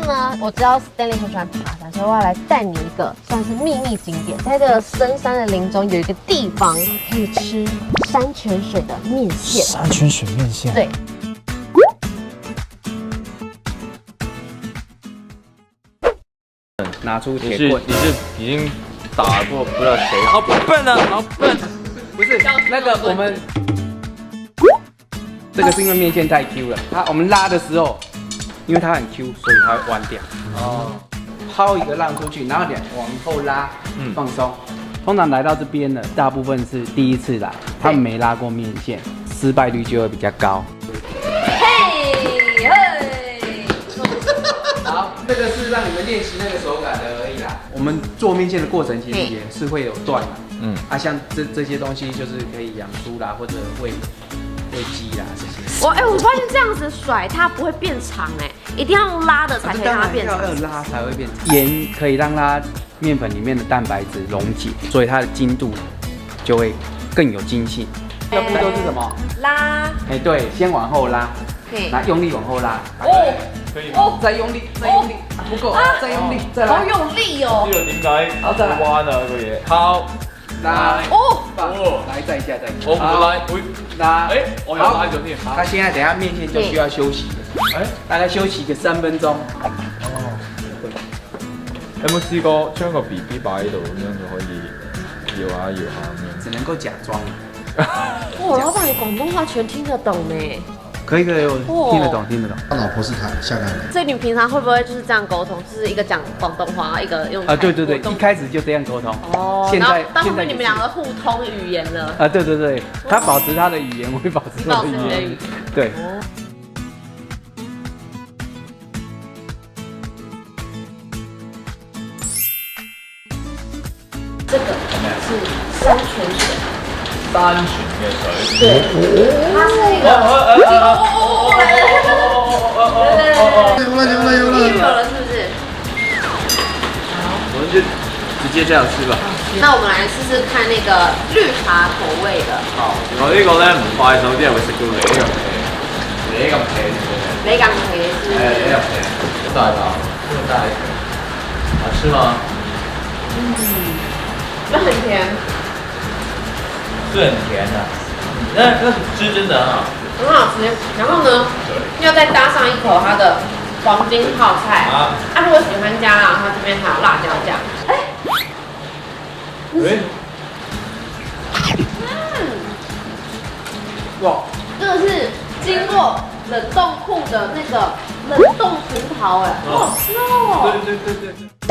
呢，我知道 Stanley 很喜欢爬山，所以我要来带你一个算是秘密景点，在这个深山的林中有一个地方可以吃山泉水的面线。山泉水面线。对。拿出铁棍，你是已经打过不知道谁，好笨啊，好笨！不是那个我们这个是因为面线太 Q 了，我们拉的时候，因为它很 Q， 所以它会弯掉。哦，抛一个浪出去，然后往后拉，放松。通常来到这边的大部分是第一次来，他们没拉过面线，失败率就会比较高。嘿，好，这个是让你们练习那个手感的而已啦。我们做面线的过程其实也是会有断的，像这些东西就是可以养猪啦，或者喂鸡啦这些。我发现这样子甩它不会变长一定要用拉的才可以让它变长。要拉才会变长。盐可以让它面粉里面的蛋白质溶解，所以它的筋度就会更有筋性。这步骤是什么？拉。对，先往后拉，然后用力往后拉。可以哦，再用力，不夠，再用力，再來。好用力哦！呢個點解彎啊個嘢？拋拉哦，來再一下，再一下。我唔會拉，會拉。我有拉咗添。他現在等下面線就需要休息了，大概休息個3分鐘。有冇試過將個 BB 擺喺度咁樣就可以搖下搖下咁樣？只能夠假裝。哇，老板，你廣東話全聽得懂呢？可以，我聽得懂。他老婆是香港人，所以你平常會不會就是這樣溝通？就是一個講廣東話，一個用對，一開始就這樣溝通。哦，然後到後面你們兩個互通語言了。對，他保持他的語言，我會保持我的語言。對。這個是山泉水。山泉嘅水。對，它是一個。有了是不是？我們就直接這樣吃吧。那我們來試試看那個綠茶口味的。好，我呢個咧唔快手啲人會食到你咁皮，你咁皮梅港皮是。你咁皮，好大啖，這麼大一個，好吃嗎？那很甜。是很甜的，那汁真的很好吃。很好吃，然後呢，要再搭上一口它的黃金泡菜啊！如果喜歡加辣，它這邊還有辣椒醬。哇，這個是經過冷凍庫的那個冷凍葡萄好好吃哦！對。